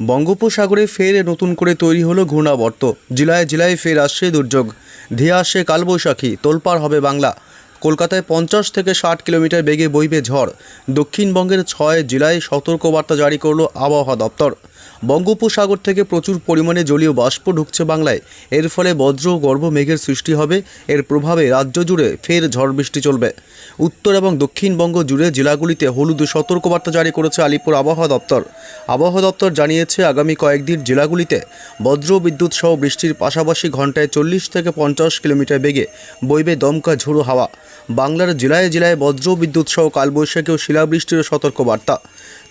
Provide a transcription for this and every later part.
বঙ্গোপসাগরে ফের নতুন করে তৈরি হলো ঘূর্ণাবর্ত। জেলায় জেলায় ফের আসছে দুর্যোগ, ধেয়ে আসছে কালবৈশাখী, তোলপাড় হবে বাংলা। কলকাতায় 50 থেকে 60 কিলোমিটার বেগে বইবে ঝড়। দক্ষিণবঙ্গের 6 জেলায় সতর্কবার্তা জারি করল আবহাওয়া দপ্তর। বঙ্গোপসাগর থেকে প্রচুর পরিমাণে জলীয় বাষ্প ঢুকছে বাংলায়। এর ফলে বজ্র গর্ভ মেঘের সৃষ্টি হবে। এর প্রভাবে রাজ্য জুড়ে ফের ঝড় বৃষ্টি চলবে। উত্তর এবং দক্ষিণবঙ্গ জুড়ে জেলাগুলিতে হলুদ সতর্কবার্তা জারি করেছে আলিপুর আবহাওয়া দপ্তর। আবহাওয়া দপ্তর জানিয়েছে, আগামী কয়েকদিন জেলাগুলিতে বজ্র বিদ্যুৎ সহ বৃষ্টির পাশাপাশি ঘন্টায় 40 থেকে 50 কিলোমিটার বেগে বইবে দমকা ঝোড়ো হাওয়া। বাংলার জেলায় জেলায় বজ্র বিদ্যুৎ সহ কালবৈশাখী ও শিলাবৃষ্টির সতর্কবার্তা।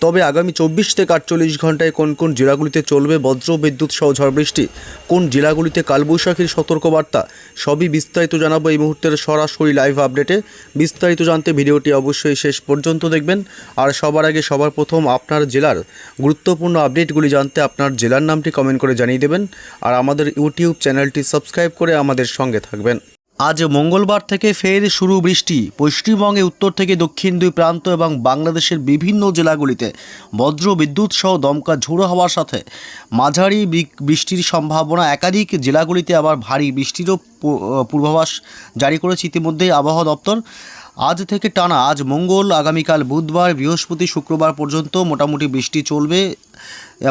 তবে আগামী 24 থেকে 48 ঘন্টায় কোন কোন জেলাগুলিতে চলবে বজ্র বিদ্যুৎ সহ ঝড় বৃষ্টি, কোন জেলাগুলিতে কালবৈশাখীর সতর্কবার্তা, সবই বিস্তারিত জানাবো এই মুহূর্তের সরাসরি লাইভ আপডেটে। বিস্তারিত জানতে ভিডিওটি অবশ্যই শেষ পর্যন্ত দেখবেন। আর সবার আগে সবার প্রথম আপনার জেলার গুরুত্বপূর্ণ আপডেটগুলি জানতে আপনার জেলার নামটি কমেন্ট করে জানিয়ে দেবেন। আর আমাদের ইউটিউব চ্যানেলটি সাবস্ক্রাইব করে আমাদের সঙ্গে থাকবেন। আজ মঙ্গলবার থেকে ফের শুরু বৃষ্টি। পশ্চিমবঙ্গে উত্তর থেকে দক্ষিণ দুই প্রান্ত এবং বাংলাদেশের বিভিন্ন জেলাগুলিতে বজ্র বিদ্যুৎ সহ দমকা ঝোড়ো হওয়ার সাথে মাঝারি বৃষ্টির সম্ভাবনা। একাধিক জেলাগুলিতে আবার ভারী বৃষ্টিরও পূর্বাভাস জারি করেছে ইতিমধ্যেই আবহাওয়া দপ্তর। আজ থেকে টানা আজ মঙ্গল, আগামীকাল বুধবার, বৃহস্পতি, শুক্রবার পর্যন্ত মোটামুটি বৃষ্টি চলবে।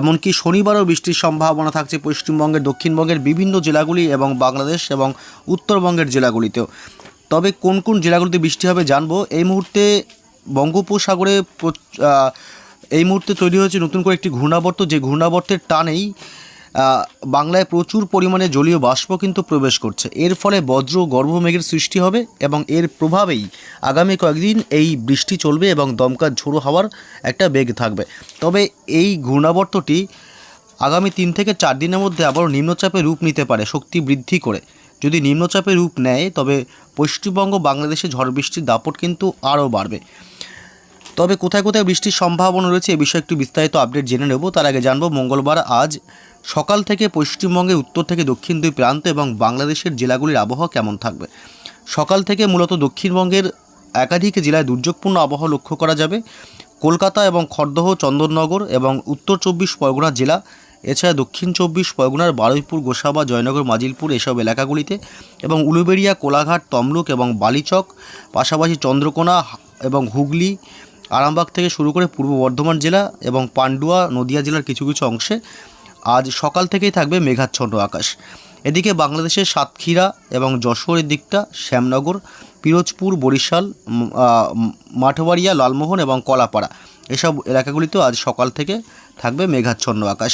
এমনকি শনিবারও বৃষ্টির সম্ভাবনা থাকছে পশ্চিমবঙ্গের দক্ষিণবঙ্গের বিভিন্ন জেলাগুলি এবং বাংলাদেশ এবং উত্তরবঙ্গের জেলাগুলিতেও। তবে কোন কোন জেলাগুলিতে বৃষ্টি হবে জানবো। এই মুহূর্তে বঙ্গোপসাগরে তৈরি হয়েছে নতুন করে একটি ঘূর্ণাবর্ত, যে ঘূর্ণাবর্তের টানেই বাংলায় প্রচুর পরিমাণে জলীয় বাষ্প কিন্তু প্রবেশ করছে। এর ফলে বজ্র গর্ভ মেঘের সৃষ্টি হবে এবং এর প্রভাবেই আগামী কয়েকদিন এই বৃষ্টি চলবে এবং দমকা ঝোড়ো হাওয়ার একটা বেগ থাকবে। তবে এই ঘূর্ণাবর্তটি আগামী 3 থেকে 4 দিনের মধ্যে আবারও নিম্নচাপে রূপ নিতে পারে শক্তি বৃদ্ধি করে। যদি নিম্নচাপে রূপ নেয় তবে পশ্চিমবঙ্গ বাংলাদেশে ঝড় বৃষ্টির দাপট কিন্তু আরও বাড়বে। তবে কোথায় কোথায় বৃষ্টির সম্ভাবনা রয়েছে এ বিষয়ে একটু বিস্তারিত আপডেট জেনে নেব। তার আগে জানবো মঙ্গলবার আজ সকাল থেকে পশ্চিমবঙ্গের উত্তর থেকে দক্ষিণ দুই প্রান্ত এবং বাংলাদেশের জেলাগুলির আবহাওয়া কেমন থাকবে। সকাল থেকে মূলত দক্ষিণবঙ্গের একাধিক জেলায় দুর্যোগপূর্ণ আবহাওয়া লক্ষ্য করা যাবে। কলকাতা এবং খড়দহ, চন্দননগর এবং উত্তর 24 পরগনা জেলা, এছাড়া দক্ষিণ 24 পরগনার বারুইপুর, গোসাবা, জয়নগর, মাজিলপুর এসব এলাকাগুলিতে এবং উলুবেড়িয়া, কোলাঘাট, তমলুক এবং বালিচক, পাশাপাশি চন্দ্রকোনা এবং হুগলি, আরামবাগ থেকে শুরু করে পূর্ব বর্ধমান জেলা এবং পান্ডুয়া, নদিয়া জেলার কিছু কিছু অংশে আজ সকাল থেকেই থাকবে মেঘাচ্ছন্ন আকাশ। এদিকে বাংলাদেশের সাতক্ষীরা এবং যশোরের দিকটা, শ্যামনগর, পিরোজপুর, বরিশাল, মাঠবাড়িয়া, লালমোহন এবং কলাপাড়া এসব এলাকাগুলিতেও আজ সকাল থেকে থাকবে মেঘাচ্ছন্ন আকাশ।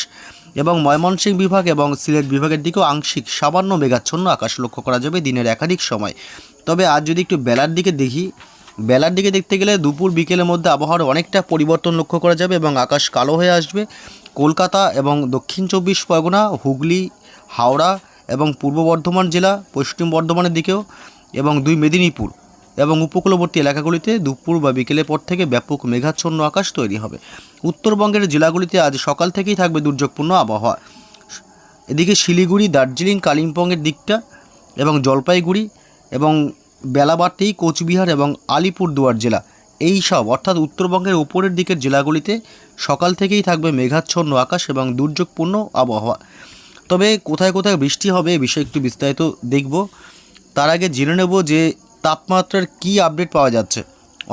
এবং ময়মনসিংহ বিভাগ এবং সিলেট বিভাগের দিকেও আংশিক সামান্য মেঘাচ্ছন্ন আকাশ লক্ষ্য করা যাবে দিনের একাধিক সময়। তবে আজ যদি একটু বেলার দিকে দেখি, বেলার দিকে দেখতে গেলে দুপুর বিকেলের মধ্যে আবহাওয়ার অনেকটা পরিবর্তন লক্ষ্য করা যাবে এবং আকাশ কালো হয়ে আসবে। কলকাতা এবং দক্ষিণ 24 পরগনা, হুগলি, হাওড়া এবং পূর্ব বর্ধমান জেলা, পশ্চিম বর্ধমানের দিকেও এবং 2 মেদিনীপুর এবং উপকূলবর্তী এলাকাগুলিতে দুপুর বা বিকেলের পর থেকে ব্যাপক মেঘাচ্ছন্ন আকাশ তৈরি হবে। উত্তরবঙ্গের জেলাগুলিতে আজ সকাল থেকেই থাকবে দুর্যোগপূর্ণ আবহাওয়া। এদিকে শিলিগুড়ি, দার্জিলিং, কালিম্পংয়ের দিকটা এবং জলপাইগুড়ি এবং বেলা বাড়তেই কোচবিহার এবং আলিপুরদুয়ার জেলা, এই সব অর্থাৎ উত্তরবঙ্গের উপরের দিকের জেলাগুলিতে সকাল থেকেই থাকবে মেঘাচ্ছন্ন আকাশ এবং দুর্যোগপূর্ণ আবহাওয়া। তবে কোথায় কোথায় বৃষ্টি হবে এ বিষয়ে একটু বিস্তারিত দেখব। তার আগে জেনে নেব যে তাপমাত্রার কী আপডেট পাওয়া যাচ্ছে।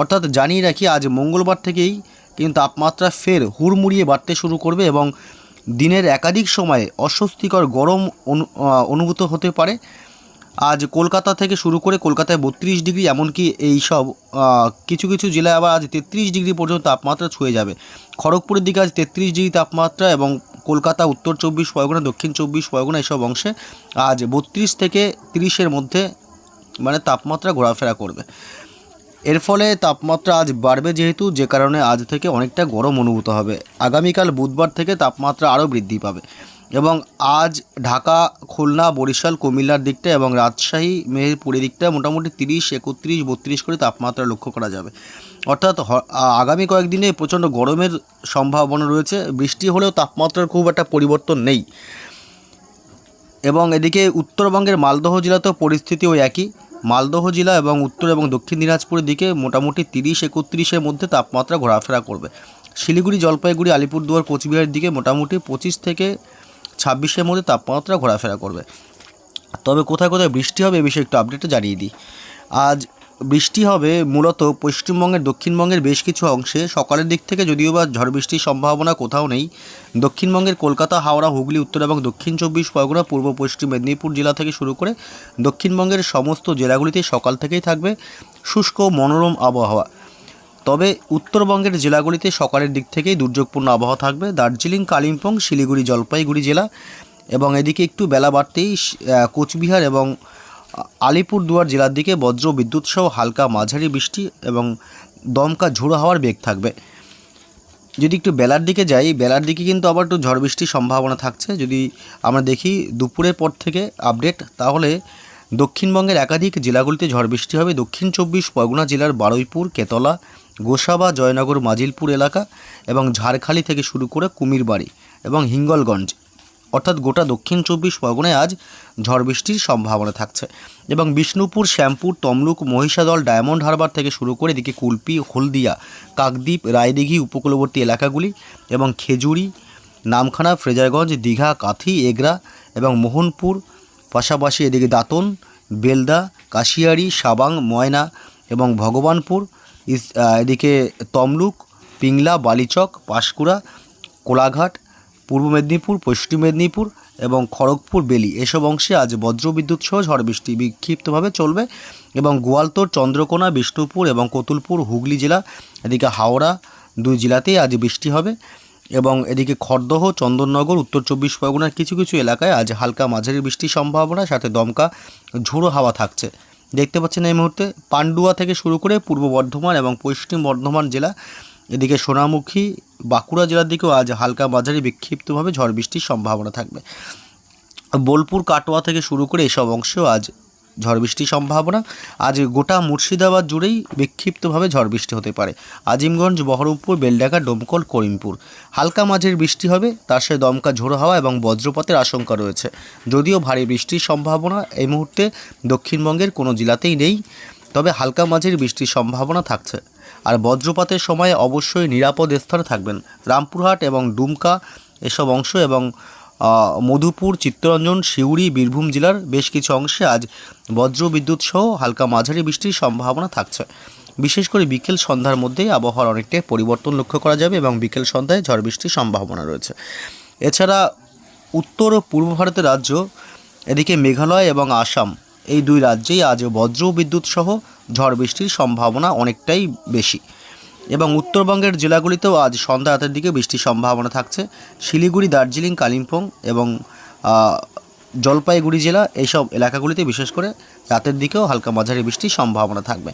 অর্থাৎ জানিয়ে রাখি, আজ মঙ্গলবার থেকেই কিন্তু তাপমাত্রা ফের হুড়মুড়িয়ে বাড়তে শুরু করবে এবং দিনের একাধিক সময়ে অস্বস্তিকর গরম অনুভূত হতে পারে। আজ কলকাতা থেকে শুরু করে কলকাতায় 32 ডিগ্রি, এমনকি এই সব কিছু কিছু জেলায় আবার আজ 33 ডিগ্রি পর্যন্ত তাপমাত্রা ছুঁয়ে যাবে। খড়গপুরের দিকে আজ 33 ডিগ্রি তাপমাত্রা এবং কলকাতা, উত্তর 24 পরগনা, দক্ষিণ 24 পরগনা এসব অংশে আজ 32 থেকে 30-এর মধ্যে মানে তাপমাত্রা ঘোরাফেরা করবে। এর ফলে তাপমাত্রা আজ বাড়বে যেহেতু, যে কারণে আজ থেকে অনেকটা গরম অনুভূত হবে। আগামীকাল বুধবার থেকে তাপমাত্রা আরও বৃদ্ধি পাবে এবং আজ ঢাকা, খুলনা, বরিশাল, কুমিল্লার দিকটা এবং রাজশাহী, মেহেরপুরের দিকটা মোটামুটি 30, 31, 32 করে তাপমাত্রা লক্ষ্য করা যাবে। অর্থাৎ আগামী কয়েকদিনে প্রচণ্ড গরমের সম্ভাবনা রয়েছে। বৃষ্টি হলেও তাপমাত্রার খুব একটা পরিবর্তন নেই। এবং এদিকে উত্তরবঙ্গের মালদহ জেলাতেও পরিস্থিতি ওই একই। মালদহ জেলা এবং উত্তর এবং দক্ষিণ দিনাজপুরের দিকে মোটামুটি 30, 31-এর মধ্যে তাপমাত্রা ঘোরাফেরা করবে। শিলিগুড়ি, জলপাইগুড়ি, আলিপুরদুয়ার, কোচবিহারের দিকে মোটামুটি 25 থেকে 26-এর মধ্যে তাপমাত্রা ঘোরাফেরা করবে। তবে কোথায় কোথায় বৃষ্টি হবে এ বিষয়ে একটু আপডেটে জানিয়ে দিই। আজ বৃষ্টি হবে মূলত পশ্চিমবঙ্গের দক্ষিণবঙ্গের বেশ কিছু অংশে সকালের দিক থেকে, যদিও বা ঝড় বৃষ্টির সম্ভাবনা কোথাও নেই। দক্ষিণবঙ্গের কলকাতা, হাওড়া, হুগলি, উত্তর এবং দক্ষিণ 24 পরগনা, পূর্ব পশ্চিম মেদিনীপুর জেলা থেকে শুরু করে দক্ষিণবঙ্গের সমস্ত জেলাগুলিতে সকাল থেকেই থাকবে শুষ্ক মনোরম আবহাওয়া। তবে উত্তরবঙ্গের জেলাগুলিতে সকালের দিক থেকেই দুর্যোগপূর্ণ আবহাওয়া থাকবে। দার্জিলিং, কালিম্পং, শিলিগুড়ি, জলপাইগুড়ি জেলা এবং এদিকে একটু বেলা বাড়তেই কোচবিহার এবং আলিপুরদুয়ার জেলার দিকে বজ্র বিদ্যুৎ সহ হালকা মাঝারি বৃষ্টি এবং দমকা ঝোড়ো হাওয়ার বেগ থাকবে। যদি একটু বেলার দিকে যাই, বেলার দিকে কিন্তু আবার একটু ঝড় বৃষ্টির সম্ভাবনা থাকছে। যদি আমরা দেখি দুপুরের পর থেকে আপডেট, তাহলে দক্ষিণবঙ্গের একাধিক জেলাগুলিতে ঝড় বৃষ্টি হবে। দক্ষিণ 24 পরগনা জেলার বারুইপুর, কেতলা, গোসাবা, জয়নগর, মাজিলপুর এলাকা এবং ঝাড়খালি থেকে শুরু করে কুমিরবাড়ি এবং হিঙ্গলগঞ্জ, অর্থাৎ গোটা দক্ষিণ 24 পরগনায় আজ ঝড় বৃষ্টির সম্ভাবনা থাকছে। এবং বিষ্ণুপুর, শ্যামপুর, তমলুক, মহিষাদল, ডায়মন্ড হারবার থেকে শুরু করে এদিকে কুলপি, হলদিয়া, কাকদ্বীপ, রায়দিঘি উপকূলবর্তী এলাকাগুলি এবং খেজুরি, নামখানা, ফ্রেজারগঞ্জ, দীঘা, কাথি, এগরা এবং মোহনপুর, পাশাপাশি এদিকে দাঁতন, বেলদা, কাশিয়ারি, সাবাং, ময়না এবং ভগবানপুর, এদিকে তমলুক, পিংলা, বালিচক, পাঁশকুড়া, কোলাঘাট, পূর্ব মেদিনীপুর, পশ্চিম মেদিনীপুর এবং খড়গপুর, বেলি এসব অংশে আজ বজ্রবিদ্যুৎ সহ ঝড় বৃষ্টি বিক্ষিপ্তভাবে চলবে। এবং গোয়ালতোড়, চন্দ্রকোনা, বিষ্ণুপুর এবং কতুলপুর, হুগলি জেলা, এদিকে হাওড়া, দুই জেলাতেই আজ বৃষ্টি হবে। এবং এদিকে খড়দহ, চন্দননগর, উত্তর 24 পরগনার কিছু কিছু এলাকায় আজ হালকা মাঝারি বৃষ্টির সম্ভাবনা, সাথে দমকা ঝোড়ো হাওয়া থাকছে। দেখতে পাচ্ছেন এই মুহূর্তে পান্ডুয়া থেকে শুরু করে পূর্ব বর্ধমান এবং পশ্চিম বর্ধমান জেলা, এদিকে সোনামুখী, বাঁকুড়া জেলার দিকেও আজ হালকা মাঝারি বিক্ষিপ্তভাবে ঝড় বৃষ্টির সম্ভাবনা থাকবে। বোলপুর, কাটোয়া থেকে শুরু করে এসব অংশেও আজ ঝড় বৃষ্টির সম্ভাবনা। আজ গোটা মুর্শিদাবাদ জুড়েই বিক্ষিপ্তভাবে ঝড় বৃষ্টি হতে পারে। আজিমগঞ্জ, বহরমপুর, বেলডাকা, ডোমকল, করিমপুর হালকা মাঝারি বৃষ্টি হবে, তার সাথে দমকা ঝোড়ো হাওয়া এবং বজ্রপাতের আশঙ্কা রয়েছে। যদিও ভারী বৃষ্টির সম্ভাবনা এই মুহূর্তে দক্ষিণবঙ্গের কোনো জেলাতেই নেই, তবে হালকা মাঝারি বৃষ্টির সম্ভাবনা থাকছে। আর বজ্রপাতের সময় অবশ্যই নিরাপদ স্থানে থাকবেন। রামপুরহাট এবং ডুমকা এসব অংশ এবং মধুপুর, চিত্তরঞ্জন, সিউড়ি, বীরভূম জেলার বেশ কিছু অংশে আজ বজ্র বিদ্যুৎ সহ হালকা মাঝারি বৃষ্টির সম্ভাবনা থাকছে। বিশেষ করে বিকেল সন্ধ্যার মধ্যেই আবহাওয়ার অনেকটাই পরিবর্তন লক্ষ্য করা যাবে এবং বিকেল সন্ধ্যায় ঝড় বৃষ্টির সম্ভাবনা রয়েছে। এছাড়া উত্তর ও পূর্ব ভারতের রাজ্য, এদিকে মেঘালয় এবং আসাম, এই দুই রাজ্যেই আজ বজ্র বিদ্যুৎ সহ ঝড় বৃষ্টির সম্ভাবনা অনেকটাই বেশি। এবং উত্তরবঙ্গের জেলাগুলিতেও আজ সন্ধ্যা রাতের দিকে বৃষ্টির সম্ভাবনা থাকছে। শিলিগুড়ি, দার্জিলিং, কালিম্পং এবং জলপাইগুড়ি জেলা, এইসব এলাকাগুলিতে বিশেষ করে রাতের দিকেও হালকা মাঝারি বৃষ্টির সম্ভাবনা থাকবে।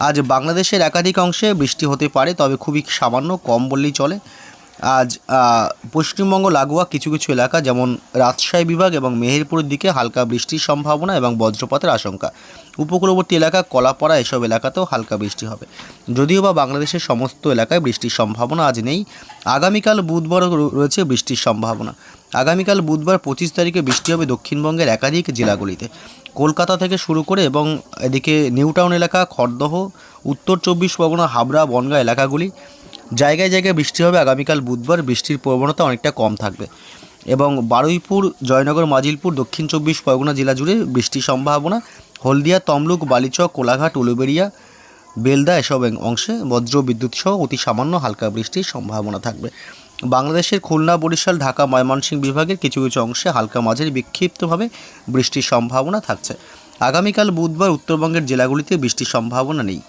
আজ বাংলাদেশের একাধিক অংশে বৃষ্টি হতে পারে, তবে খুবই সামান্য, কম বললেই চলে। আজ পশ্চিমবঙ্গ লাগোয়া কিছু কিছু এলাকা যেমন রাজশাহী বিভাগ এবং মেহেরপুরের দিকে হালকা বৃষ্টির সম্ভাবনা এবং বজ্রপাতের আশঙ্কা। উপকূলবর্তী এলাকা, কলাপাড়া এসব এলাকাতেও হালকা বৃষ্টি হবে। যদিও বা বাংলাদেশের সমস্ত এলাকায় বৃষ্টির সম্ভাবনা আজ নেই। আগামীকাল বুধবারও রয়েছে বৃষ্টির সম্ভাবনা। আগামীকাল বুধবার 25 তারিখে বৃষ্টি হবে দক্ষিণবঙ্গের একাধিক জেলাগুলিতে, কলকাতা থেকে শুরু করে এবং এদিকে নিউ টাউন এলাকা, খড়দহ, উত্তর 24 পরগনা, হাবড়া, বনগাঁ এলাকাগুলি জায়গায় জায়গায় বৃষ্টি হবে। আগামীকাল বুধবার বৃষ্টির প্রবণতা অনেকটা কম থাকবে। এবং বারুইপুর, জয়নগর, মাজিলপুর, দক্ষিণ 24 পরগনা জেলা জুড়ে বৃষ্টির সম্ভাবনা। হলদিয়া, তমলুক, বালিচক, কোলাঘাট, উলুবেড়িয়া, বেলদা এসব অংশে বজ্র বিদ্যুৎ সহ অতি সামান্য হালকা বৃষ্টির সম্ভাবনা থাকবে। বাংলাদেশের খুলনা, বরিশাল, ঢাকা, ময়মনসিংহ বিভাগের কিছু কিছু অংশে হালকা মাঝারি বিক্ষিপ্তভাবে বৃষ্টির সম্ভাবনা থাকছে। আগামীকাল বুধবার উত্তরবঙ্গের জেলাগুলিতে বৃষ্টির সম্ভাবনা নেই।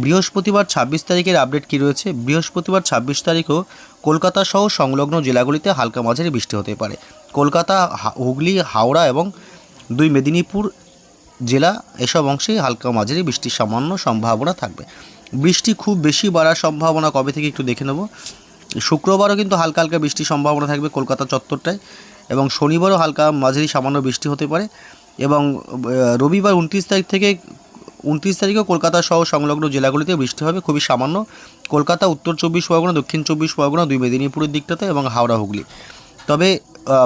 বৃহস্পতিবার 26 তারিখের আপডেট কী রয়েছে? বৃহস্পতিবার 26 তারিখও কলকাতা সহ সংলগ্ন জেলাগুলিতে হালকা মাঝারি বৃষ্টি হতে পারে। কলকাতা, হুগলি, হাওড়া এবং দুই মেদিনীপুর জেলা এসব অংশে হালকা মাঝারি বৃষ্টির সামান্য সম্ভাবনা থাকবে। বৃষ্টি খুব বেশি বাড়ার সম্ভাবনা কবে থেকে একটু দেখে নেব। শুক্রবারও কিন্তু হালকা হালকা বৃষ্টির সম্ভাবনা থাকবে কলকাতা চত্বরটায়, এবং শনিবারও হালকা মাঝারি সামান্য বৃষ্টি হতে পারে। এবং রবিবার 29 তারিখেও কলকাতা সহ সংলগ্ন জেলাগুলিতে বৃষ্টি হবে খুবই সামান্য। কলকাতা, উত্তর 24 পরগনা, দক্ষিণ 24 পরগনা, দুই মেদিনীপুরের দিকটাতে এবং হাওড়া, হুগলি। তবে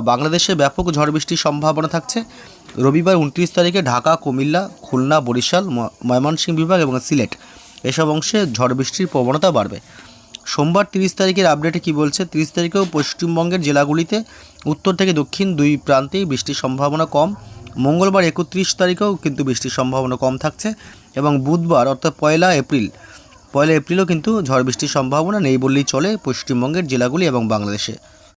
বাংলাদেশে ব্যাপক ঝড় বৃষ্টির সম্ভাবনা থাকছে রবিবার 29 তারিখে ঢাকা, কুমিল্লা, খুলনা, বরিশাল, ময়মনসিংহ বিভাগ এবং সিলেট এসব অংশে ঝড় বৃষ্টির প্রবণতা বাড়বে। সোমবার 30 তারিখের আপডেটে কি বলছে, 30 তারিখেও পশ্চিমবঙ্গের জেলাগুলিতে উত্তর থেকে দক্ষিণ দুই প্রান্তেই বৃষ্টির সম্ভাবনা কম। মঙ্গলবার 31 তারিখেও কিন্তু বৃষ্টির সম্ভাবনা কম থাকছে এবং বুধবার অর্থাৎ পয়লা এপ্রিলও কিন্তু ঝড় বৃষ্টির সম্ভাবনা নেই বললেই চলে পশ্চিমবঙ্গের জেলাগুলি এবং বাংলাদেশে।